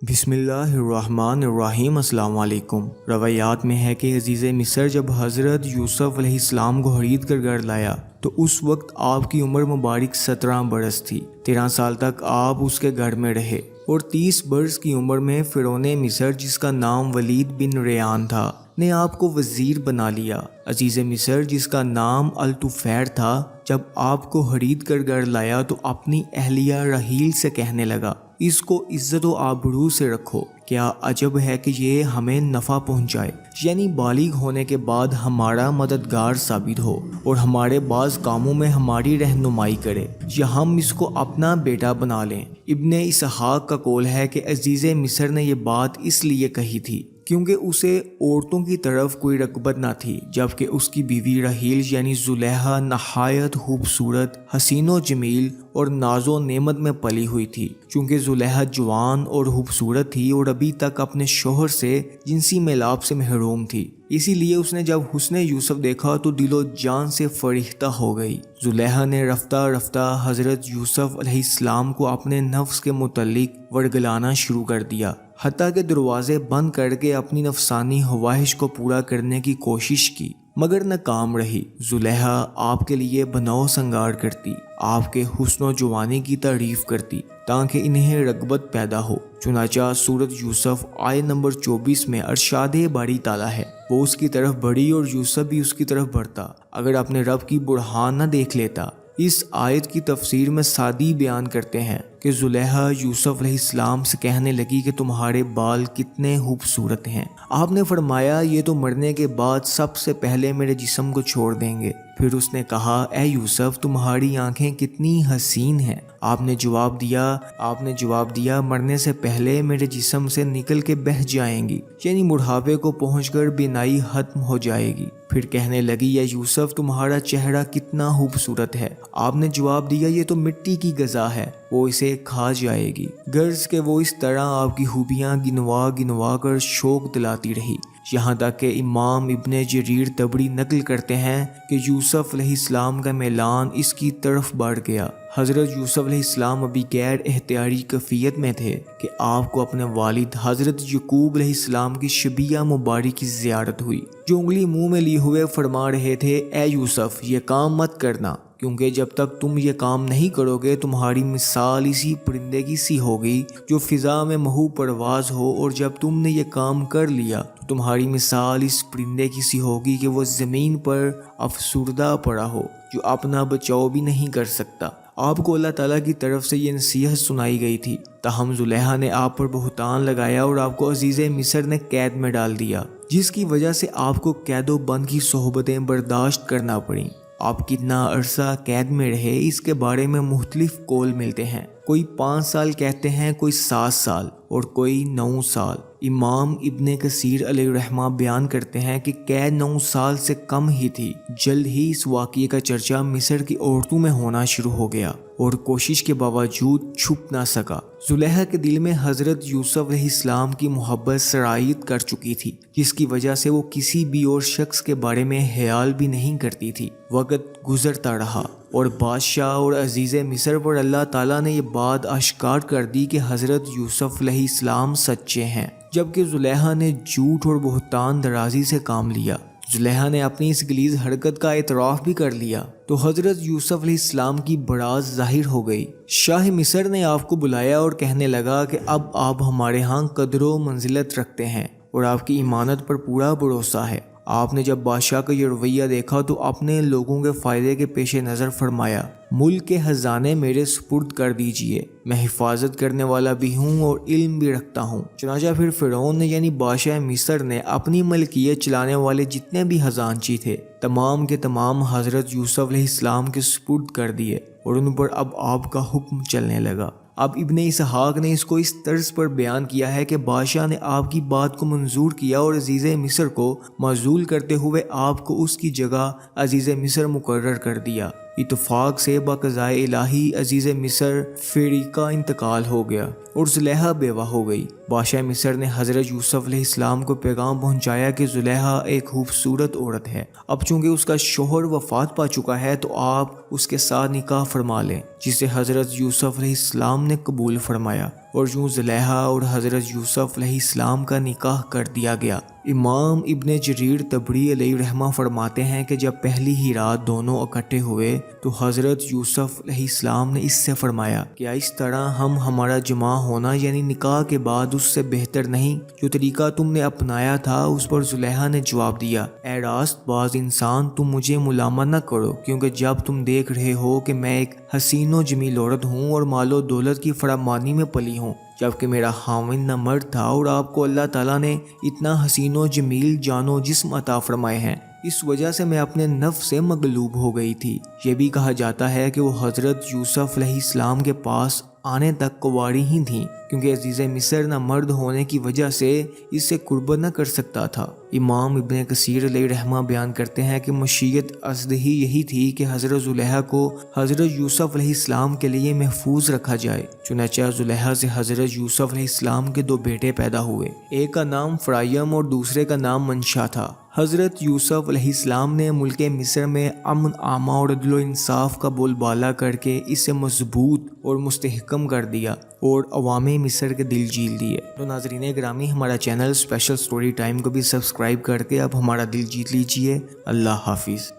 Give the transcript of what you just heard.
بسم اللہ الرحمن الرحیم۔ السلام علیکم۔ روایات میں ہے کہ عزیز مصر جب حضرت یوسف علیہ السلام کو خرید کر گھر لایا تو اس وقت آپ کی عمر مبارک 17 برس تھی۔ 13 سال تک آپ اس کے گھر میں رہے اور 30 برس کی عمر میں فرعون مصر جس کا نام ولید بن ریان تھا نے آپ کو وزیر بنا لیا۔ عزیز مصر جس کا نام الطفیل تھا جب آپ کو خرید کر گھر لایا تو اپنی اہلیہ رحیل سے کہنے لگا، اس کو عزت و آبرو سے رکھو، کیا عجب ہے کہ یہ ہمیں نفع پہنچائے، یعنی بالغ ہونے کے بعد ہمارا مددگار ثابت ہو اور ہمارے بعض کاموں میں ہماری رہنمائی کرے یا ہم اس کو اپنا بیٹا بنا لیں۔ ابن اسحاق کا قول ہے کہ عزیز مصر نے یہ بات اس لیے کہی تھی کیونکہ اسے عورتوں کی طرف کوئی رغبت نہ تھی، جبکہ اس کی بیوی رحیل یعنی زلیخا نہایت خوبصورت، حسین و جمیل اور ناز و نعمت میں پلی ہوئی تھی۔ چونکہ زلیخا جوان اور خوبصورت تھی اور ابھی تک اپنے شوہر سے جنسی میلاب سے محروم تھی، اسی لیے اس نے جب حسن یوسف دیکھا تو دل و جان سے فرحتہ ہو گئی۔ زلیخا نے رفتہ رفتہ حضرت یوسف علیہ السلام کو اپنے نفس کے متعلق ورگلانا شروع کر دیا، حتیٰ کہ دروازے بند کر کے اپنی نفسانی خواہش کو پورا کرنے کی کوشش کی مگر ناکام رہی۔ زلیخا آپ کے لیے بناؤ سنگار کرتی، آپ کے حسن و جوانی کی تعریف کرتی تاکہ انہیں رغبت پیدا ہو۔ چنانچہ سورۃ یوسف آیت نمبر 24 میں ارشاد باری تعالیٰ ہے، وہ اس کی طرف بڑھی اور یوسف بھی اس کی طرف بڑھتا اگر اپنے رب کی برہان نہ دیکھ لیتا۔ اس آیت کی تفسیر میں سعدی بیان کرتے ہیں کہ زلیخا یوسف علیہ السلام سے کہنے لگی کہ تمہارے بال کتنے خوبصورت ہیں۔ آپ نے فرمایا یہ تو مرنے کے بعد سب سے پہلے میرے جسم کو چھوڑ دیں گے۔ پھر اس نے کہا، اے یوسف تمہاری آنکھیں کتنی حسین ہیں۔ آپ نے جواب دیا مرنے سے پہلے میرے جسم سے نکل کے بہہ جائیں گی، یعنی بڑھاپے کو پہنچ کر بینائی ختم ہو جائے گی۔ پھر کہنے لگی، یا یوسف تمہارا چہرہ کتنا خوبصورت ہے۔ آپ نے جواب دیا، یہ تو مٹی کی غذا ہے، وہ اسے کھا جائے گی۔ غرض کہ وہ اس طرح آپ کی خوبیاں گنوا کر شوق دلاتی رہی، یہاں تک کہ امام ابن جریر طبری نقل کرتے ہیں کہ یوسف علیہ السلام کا میلان اس کی طرف بڑھ گیا۔ حضرت یوسف علیہ السلام ابھی غیر اختیاری کیفیت میں تھے کہ آپ کو اپنے والد حضرت یعقوب علیہ السلام کی شبیہ مبارک کی زیارت ہوئی، جو انگلی منہ میں لیے ہوئے فرما رہے تھے، اے یوسف یہ کام مت کرنا، کیونکہ جب تک تم یہ کام نہیں کرو گے تمہاری مثال اسی پرندے کی سی ہوگی جو فضا میں محو پرواز ہو، اور جب تم نے یہ کام کر لیا تو تمہاری مثال اس پرندے کی سی ہوگی کہ وہ زمین پر افسردہ پڑا ہو جو اپنا بچاؤ بھی نہیں کر سکتا۔ آپ کو اللہ تعالیٰ کی طرف سے یہ نصیحت سنائی گئی تھی، تاہم زلیخا نے آپ پر بہتان لگایا اور آپ کو عزیز مصر نے قید میں ڈال دیا، جس کی وجہ سے آپ کو قید و بند کی صحبتیں برداشت کرنا پڑیں۔ آپ کتنا عرصہ قید میں رہے اس کے بارے میں مختلف قول ملتے ہیں، کوئی 5 سال کہتے ہیں، کوئی 7 سال اور کوئی 9 سال۔ امام ابن کثیر علیہ الرحمہ بیان کرتے ہیں کہ قید 9 سال سے کم ہی تھی۔ جلد ہی اس واقعے کا چرچا مصر کی عورتوں میں ہونا شروع ہو گیا اور کوشش کے باوجود چھپ نہ سکا۔ زلیخا کے دل میں حضرت یوسف علیہ السلام کی محبت سرایت کر چکی تھی، جس کی وجہ سے وہ کسی بھی اور شخص کے بارے میں خیال بھی نہیں کرتی تھی۔ وقت گزرتا رہا اور بادشاہ اور عزیز مصر پر اللہ تعالیٰ نے یہ بات اشکار کر دی کہ حضرت یوسف علیہ السلام سچے ہیں، جبکہ زلیخا نے جھوٹ اور بہتان درازی سے کام لیا۔ زلیخا نے اپنی اس غلیظ حرکت کا اعتراف بھی کر لیا تو حضرت یوسف علیہ السلام کی بڑاس ظاہر ہو گئی۔ شاہ مصر نے آپ کو بلایا اور کہنے لگا کہ اب آپ ہمارے ہاں قدر و منزلت رکھتے ہیں اور آپ کی امانت پر پورا بھروسہ ہے۔ آپ نے جب بادشاہ کا یہ رویہ دیکھا تو اپنے لوگوں کے فائدے کے پیش نظر فرمایا، ملک کے خزانے میرے سپرد کر دیجئے، میں حفاظت کرنے والا بھی ہوں اور علم بھی رکھتا ہوں۔ چنانچہ پھر فرعون نے یعنی بادشاہ مصر نے اپنی ملکیت چلانے والے جتنے بھی خزانچی تھے تمام کے تمام حضرت یوسف علیہ السلام کے سپرد کر دیے اور ان پر اب آپ کا حکم چلنے لگا۔ اب ابن اسحاق نے اس کو اس طرز پر بیان کیا ہے کہ بادشاہ نے آپ کی بات کو منظور کیا اور عزیز مصر کو معزول کرتے ہوئے آپ کو اس کی جگہ عزیز مصر مقرر کر دیا۔ اتفاق سے بقضائے الہی عزیز مصر فیریق کا انتقال ہو گیا اور زلیخا بیوہ ہو گئی۔ بادشاہ مصر نے حضرت یوسف علیہ السلام کو پیغام پہنچایا کہ زلیخا ایک خوبصورت عورت ہے، اب چونکہ اس کا شوہر وفات پا چکا ہے تو آپ اس کے ساتھ نکاح فرما لیں، جسے حضرت یوسف علیہ السلام نے قبول فرمایا اور یوں زلیخا اور حضرت یوسف علیہ السلام کا نکاح کر دیا گیا۔ امام ابن جریر طبری علیہ رحمہ فرماتے ہیں کہ جب پہلی ہی رات دونوں اکٹھے ہوئے تو حضرت یوسف علیہ السلام نے اس سے فرمایا کہ اس طرح ہمارا جمع ہونا یعنی نکاح کے بعد اس سے بہتر نہیں؟ جو طریقہ تم نے اپنایا تھا۔ اس پر زلیخا نے جواب دیا، اے راست باز انسان، تم مجھے ملامت نہ کرو، کیونکہ جب تم دیکھ رہے ہو کہ میں ایک حسین و جمیل عورت ہوں اور مال و دولت کی فراوانی میں پلی ہوں، جبکہ میرا خاوند نہ مرد تھا، اور آپ کو اللہ تعالیٰ نے اتنا حسین و جمیل جان و جسم عطا فرمائے ہیں، اس وجہ سے میں اپنے نفس سے مغلوب ہو گئی تھی۔ یہ بھی کہا جاتا ہے کہ وہ حضرت یوسف علیہ السلام کے پاس آنے تک کنواری ہی تھیں، کیونکہ عزیز مصر نہ مرد ہونے کی وجہ سے اس سے قربت نہ کر سکتا تھا۔ امام ابن کثیر علیہ رحمہ بیان کرتے ہیں کہ مشیت ازدہی یہی تھی کہ حضرت زلیخا کو حضرت یوسف علیہ السلام کے لیے محفوظ رکھا جائے۔ چنانچہ زلیخا سے حضرت یوسف علیہ السلام کے 2 بیٹے پیدا ہوئے، ایک کا نام فرائم اور دوسرے کا نام منشا تھا۔ حضرت یوسف علیہ السلام نے ملک مصر میں امن آما اور عدل و انصاف کا بول بالا کر کے اسے مضبوط اور مستحکم کر دیا اور عوام مصر کے دل جیت لیے۔ تو ناظرین گرامی، ہمارا چینل اسپیشل سٹوری ٹائم کو بھی سبسکرائب کر کے اب ہمارا دل جیت لیجئے۔ اللہ حافظ۔